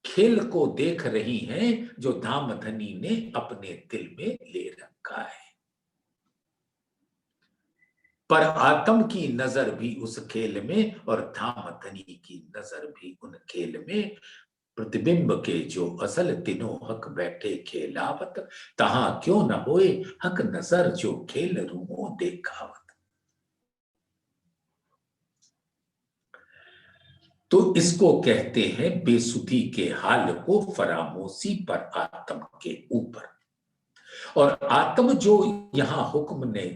खेल को देख रही हैं जो धामधनी ने अपने दिल में ले रखा है। पर आत्म की नजर भी उस खेल में और धामधनी की नजर भी उन खेल में। प्रतिबिंब के जो असल तीनों हक बैठे खेलावत, तहां क्यों न होए हक नजर जो खेल रूहों देखावत। तो इसको कहते हैं बेसुधी के हाल को फरामोशी पर आत्म के ऊपर। और आत्म जो यहां हुक्म ने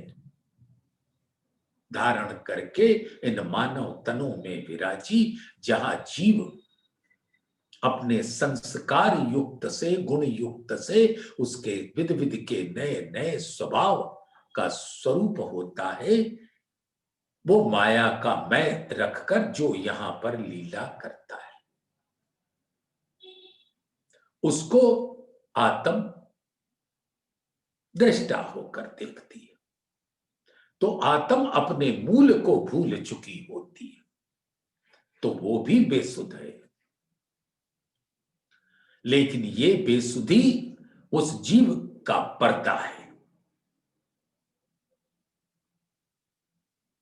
धारण करके इन मानव तनों में विराजी, जहां जीव अपने संस्कार युक्त से गुण युक्त से उसके विध विध के नए नए स्वभाव का स्वरूप होता है, वो माया का मैं रखकर जो यहां पर लीला करता है उसको आत्म दृष्टा होकर देखती है। तो आत्म अपने मूल को भूल चुकी होती है, तो वो भी बेसुध है। लेकिन ये बेसुधी उस जीव का पर्दा है,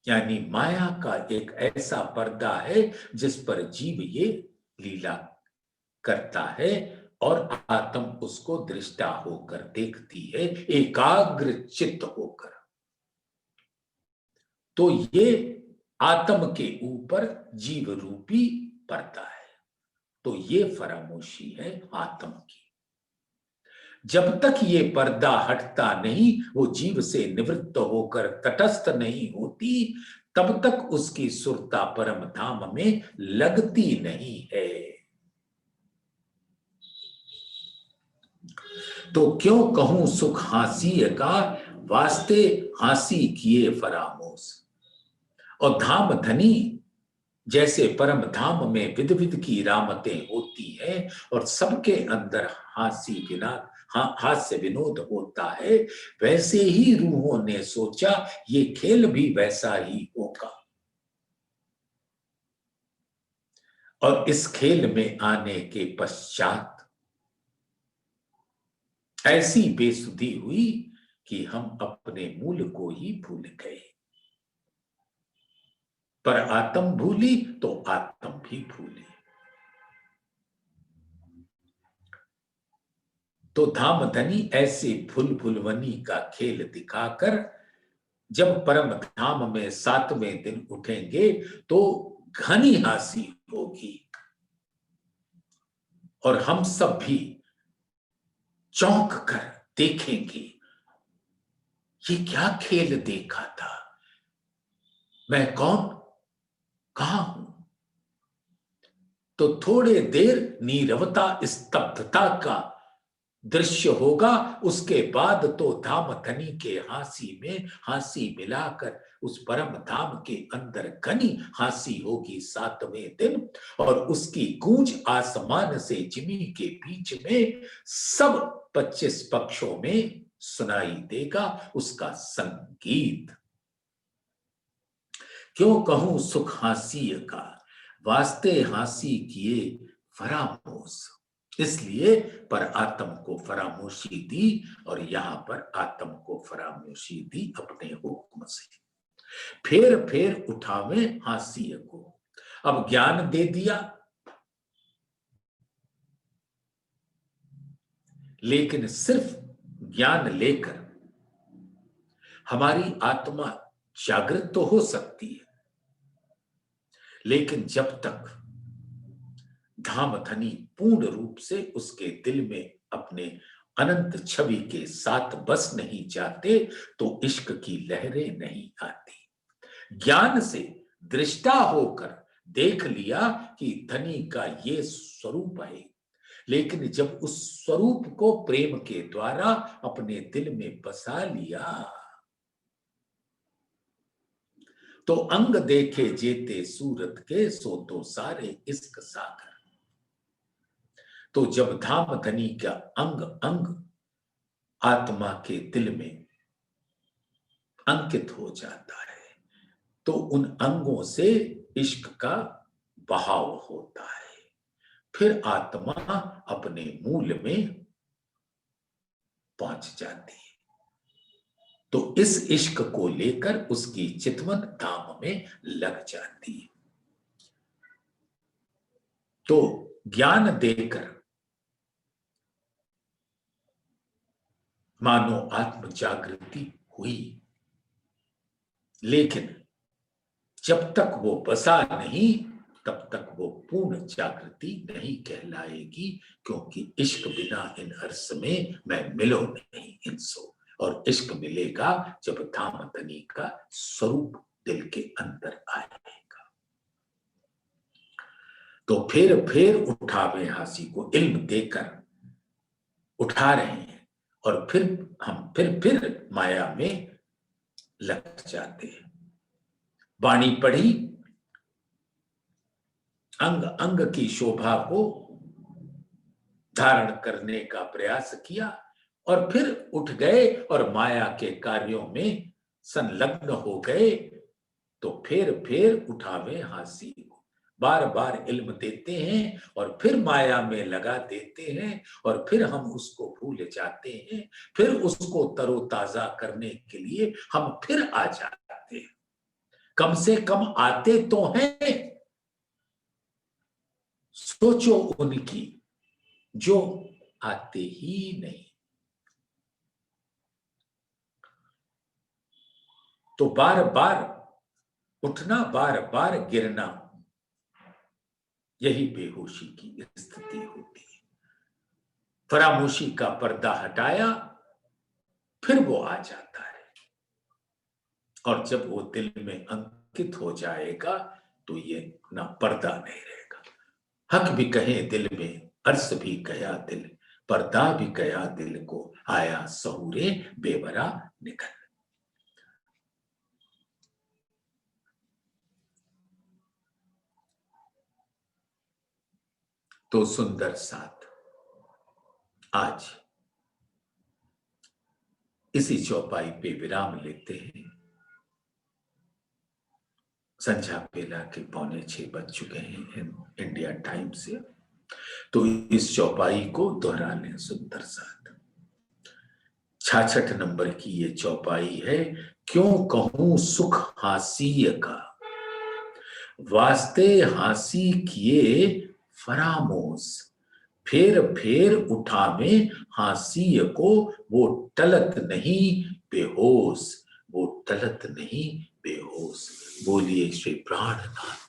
यानी माया का एक ऐसा पर्दा है जिस पर जीव ये लीला करता है और आत्म उसको दृष्टा होकर देखती है, एकाग्र चित्त होकर। तो ये आत्म के ऊपर जीव रूपी पर्दा है। तो ये फरामोशी है आत्म की। जब तक ये पर्दा हटता नहीं, वो जीव से निवृत्त होकर तटस्थ नहीं होती, तब तक उसकी सुरता परम धाम में लगती नहीं है। तो क्यों कहूं सुख हासी का, वास्ते हासी किए फरामोश। और धाम धनी जैसे परम धाम में विध विध की रामतें होती हैं और सबके अंदर हास्य विनोद होता है, वैसे ही रूहों ने सोचा ये खेल भी वैसा ही होगा। और इस खेल में आने के पश्चात ऐसी बेसुधी हुई कि हम अपने मूल को ही भूल गए। पर आत्म भूली तो आत्म भी भूली। तो धामधनी ऐसे भूल भुलवनी का खेल दिखाकर जब परम धाम में 7वें दिन उठेंगे तो घनी हंसी होगी और हम सब भी चौंक कर देखेंगे, ये क्या खेल देखा था, मैं कौन, कहां हूं। तो थोड़े देर नीरवता स्तब्धता का दृश्य होगा, उसके बाद तो धामधनी के हंसी में हंसी मिलाकर उस परम धाम के अंदर घनी हंसी होगी 7वें दिन। और उसकी गूंज आसमान से जिमी के बीच में सब 25 पक्षों में सुनाई देगा उसका संगीत। क्यों कहूं सुख हासी का, वास्ते हासी किए फरामोश। इसलिए पर आत्म को फरामोशी दी और यहां पर आत्म को फरामोशी दी अपने हुक्म से। फेर उठावे हास्य को। अब ज्ञान दे दिया, लेकिन सिर्फ ज्ञान लेकर हमारी आत्मा जागृत तो हो सकती है, लेकिन जब तक धामधनी पूर्ण रूप से उसके दिल में अपने अनंत छवि के साथ बस नहीं जाते तो इश्क की लहरें नहीं आती। ज्ञान से दृष्टा होकर देख लिया कि धनी का ये स्वरूप है, लेकिन जब उस स्वरूप को प्रेम के द्वारा अपने दिल में बसा लिया तो अंग देखे जेते सूरत के, सो तो सारे इश्क सागर। तो जब धामधनी का अंग अंग आत्मा के दिल में अंकित हो जाता है तो उन अंगों से इश्क का बहाव होता है, फिर आत्मा अपने मूल में पहुंच जाती है। तो इस इश्क को लेकर उसकी चितवन धाम में लग जाती है। तो ज्ञान देकर मानो आत्म जागृति हुई, लेकिन जब तक वो बसा नहीं तब तक वो पूर्ण जागृति नहीं कहलाएगी, क्योंकि इश्क बिना इन अर्स में मैं मिलो नहीं इनसो। और इश्क मिलेगा जब धाम धनी का स्वरूप दिल के अंदर आएगा। तो फिर उठावे हासी को इल्म देकर उठा रहे हैं, और फिर हम फिर माया में लग जाते हैं। वाणी पढ़ी, अंग अंग की शोभा को धारण करने का प्रयास किया, और फिर उठ गए और माया के कार्यों में संलग्न हो गए। तो फिर उठावे हासी को बार बार इल्म देते हैं और फिर माया में लगा देते हैं, और फिर हम उसको भूल जाते हैं। फिर उसको तरोताजा करने के लिए हम फिर आ जाते हैं। कम से कम आते तो हैं। सोचो उनकी जो आते ही नहीं। तो बार बार उठना, बार बार गिरना, यही बेहोशी की स्थिति होती है। फरामोशी का पर्दा हटाया, फिर वो आ जाता है, और जब वो दिल में अंकित हो जाएगा तो ये ना पर्दा नहीं रहेगा। हक भी कहे दिल में, अर्स भी गया दिल, पर्दा भी गया दिल को, आया सहूरे बेवरा निकल। तो सुंदर साथ आज इसी चौपाई पे विराम लेते हैं। संध्या बेला के 5:45 बज चुके हैं इंडिया टाइम से। तो इस चौपाई को दोहरा लें। सुंदर साथ 66 नंबर की ये चौपाई है। क्यों कहूं सुख हासीय का, वास्ते हासी किए फरामोश, फेर उठावे हासीय को, वो टलत नहीं बेहोश, वो टलत नहीं बेहोश। बोलिए श्री प्राणनाथ।